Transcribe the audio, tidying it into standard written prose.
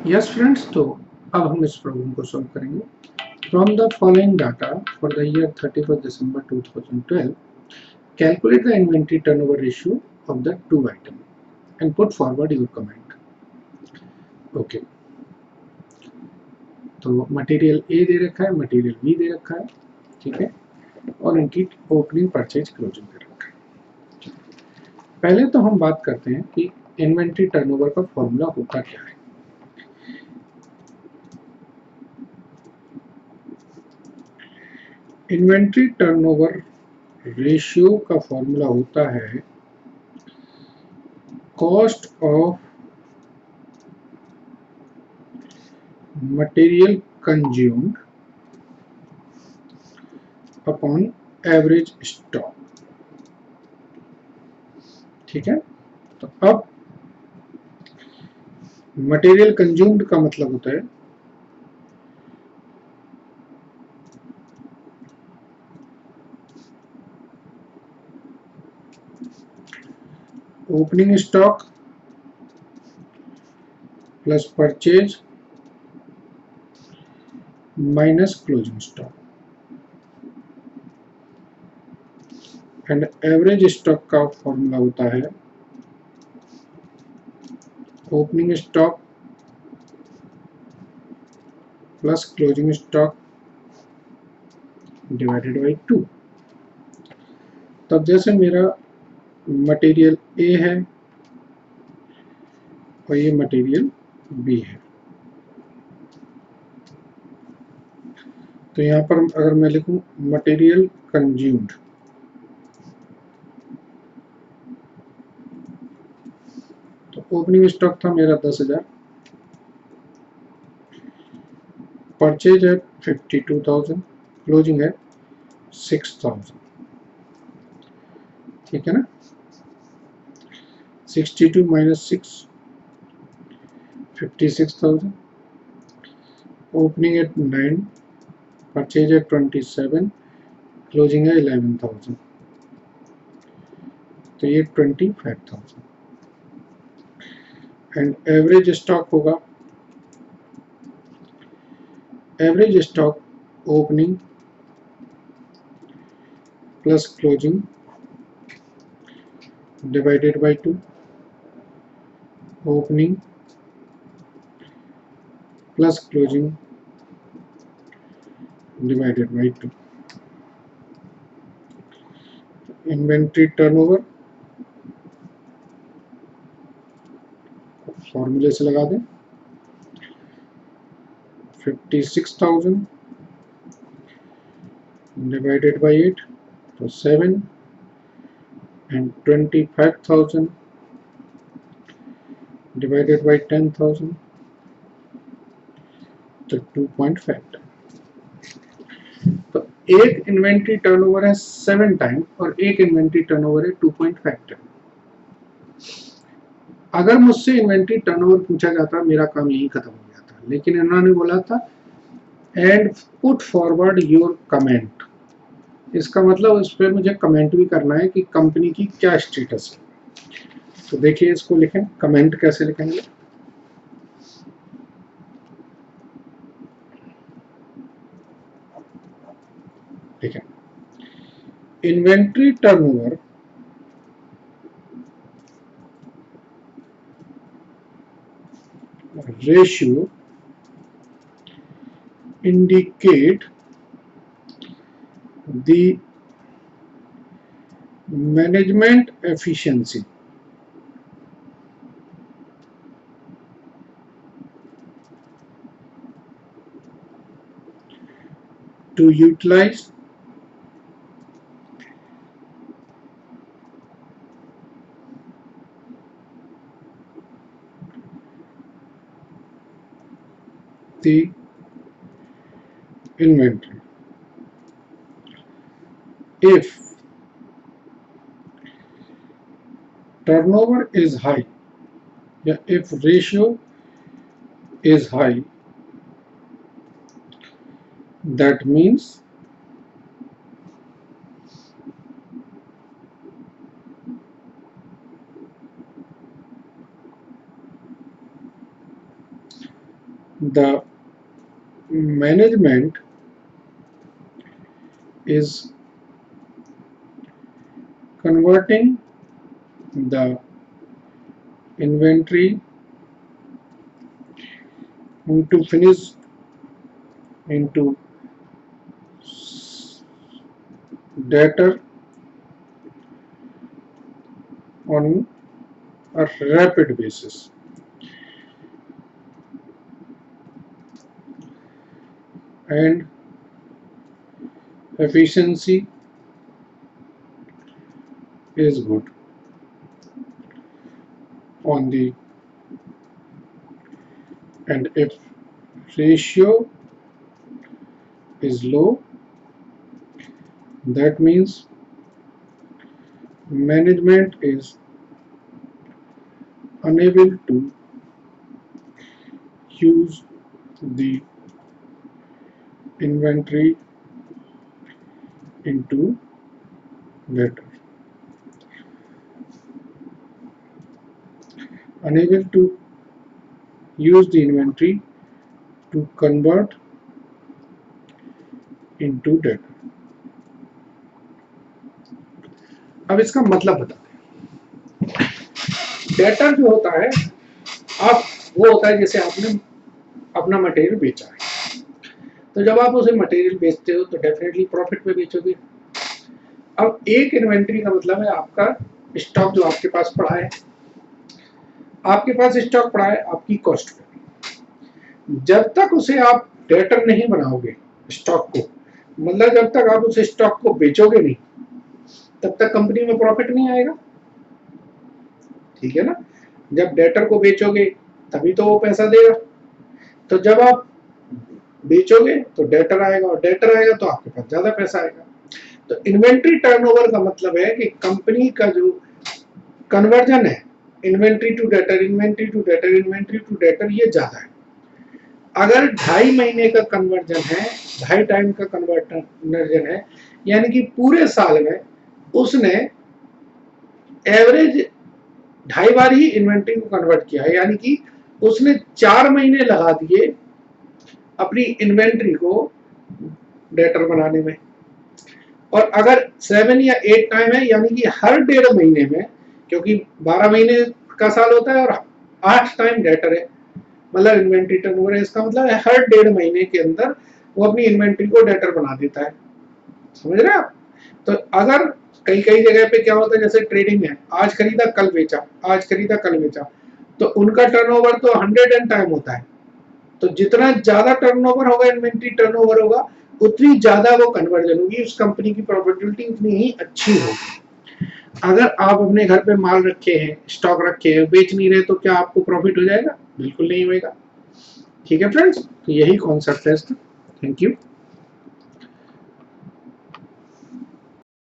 Yes friends, तो अब हम इस प्रॉब्लम को सॉल्व करेंगे। From the following data for the year 31 December 2012, calculate the inventory turnover ratio of the two item and put forward your comment. Okay, तो material A दे रखा है, material B दे रखा है, ठीक है, और इनकी ओपनिंग, परचेज, क्लोजिंग दे रखा है। पहले तो हम बात करते हैं कि इन्वेंट्री टर्नओवर का फॉर्मूला होता क्या है। इन्वेंट्री टर्नओवर रेशियो का फॉर्मूला होता है cost of material consumed upon average stock. ठीक है, तो अब मटेरियल कंज्यूम्ड का मतलब होता है opening stock plus purchase minus closing stock, and average stock का फॉर्मूला होता है opening stock plus closing stock divided by 2। तब जैसे मेरा मटेरियल ए है और ये मटेरियल बी है, तो यहां पर अगर मैं लिखूं मटेरियल कंज्यूम्ड, तो ओपनिंग स्टॉक था मेरा 10,000, परचेज है 52,000, क्लोजिंग है 6,000। ठीक है ना, 62 माइनस 6 56,000, ओपनिंग है 9, परचेज है 27, क्लोजिंग है 11,000, तो ये 25,000। एंड एवरेज स्टॉक होगा average stock opening plus closing divided by 2, opening plus closing divided by 2। Inventory turnover फॉर्मूले से लगा दें, 56,000 डिवाइडेड बाय 8 तो 7, एंड 25,000 डिवाइडेड बाय 10,000 तो 2.5। तो एक इन्वेंट्री टर्नओवर है 7 टाइम और एक इन्वेंट्री टर्नओवर है 2.5 टाइम। अगर मुझसे इन्वेंट्री टर्नओवर पूछा जाता मेरा काम यही खत्म हो जाता, लेकिन इन्होंने बोला था and put forward your comment. इसका मतलब इस पर मुझे कमेंट भी करना है कि कंपनी की क्या स्टेटस है। तो देखिए इसको लिखें, कमेंट कैसे लिखेंगे। ठीक है, inventory turnover ratio indicate the management efficiency to utilize the inventory. If turnover is high, या if ratio is high, that means the management is converting the inventory into finished into debtor on a rapid basis. And efficiency is good on the, and if ratio is low, that means management is unable to use the inventory into debtor. Unable to use the inventory to convert into debtor. अब इसका मतलब बताते हैं। Debtor जो होता है, आप वो होता है जैसे आपने अपना मटेरियल बेचा है, तो जब आप उसे मटेरियल बेचते हो तो डेफिनेटली प्रॉफिट पे बेचोगे। अब एक इन्वेंट्री का मतलब है आपका स्टॉक जो आपके पास पड़ा है, आपके पास स्टॉक पड़ा है आपकी कॉस्ट पे। जब तक उसे आप डेटर नहीं बनाओगे स्टॉक को, मतलब जब तक आप उस स्टॉक को बेचोगे नहीं, तब तक कंपनी में प्रॉफिट नहीं आएगा। ठीक है ना? जब डेटर को बेचोगे तभी तो वो पैसा देगा। तो जब आप बेचोगे तो डेटर आएगा, और डेटर आएगा तो आपके पास ज्यादा पैसा आएगा। तो इन्वेंट्री टर्नओवर का मतलब है कि कंपनी का जो कन्वर्जन है inventory to debtor, inventory to debtor, inventory to debtor, ये ज्यादा है। अगर 2.5 महीने का कन्वर्जन है, 2.5 टाइम का कन्वर्जन है, यानी कि पूरे साल में उसने एवरेज 2.5 बार ही इन्वेंट्री को कन्वर्ट किया है, यानी कि उसने 4 महीने लगा दिए अपनी इन्वेंट्री को डेटर बनाने में। और अगर 7 या 8 टाइम है, यानी कि हर 1.5 महीने में, क्योंकि 12 महीने का साल होता है और 8 टाइम डेटर है, मतलब इन्वेंट्री टर्नओवर है, इसका मतलब है हर 1.5 महीने के अंदर वो अपनी इन्वेंट्री को डेटर बना देता है। समझ रहे आप? तो अगर कई जगह पे क्या होता है, जैसे ट्रेडिंग है, आज खरीदा कल बेचा, आज खरीदा कल बेचा, तो उनका टर्नओवर तो 100 टाइम होता है। तो जितना ज्यादा टर्नओवर होगा, इन्वेंट्री टर्नओवर होगा, उतनी ज्यादा वो कन्वर्जन होगी, उस कंपनी की प्रॉफिटेबिलिटी उतनी ही अच्छी होगी। अगर आप अपने घर पे माल रखे हैं, स्टॉक रखे हैं, बेच नहीं रहे, तो क्या आपको प्रॉफिट हो जाएगा? बिल्कुल नहीं होगा। ठीक है फ्रेंड्स, तो यही कॉन्सेप्ट है इसका। Thank you.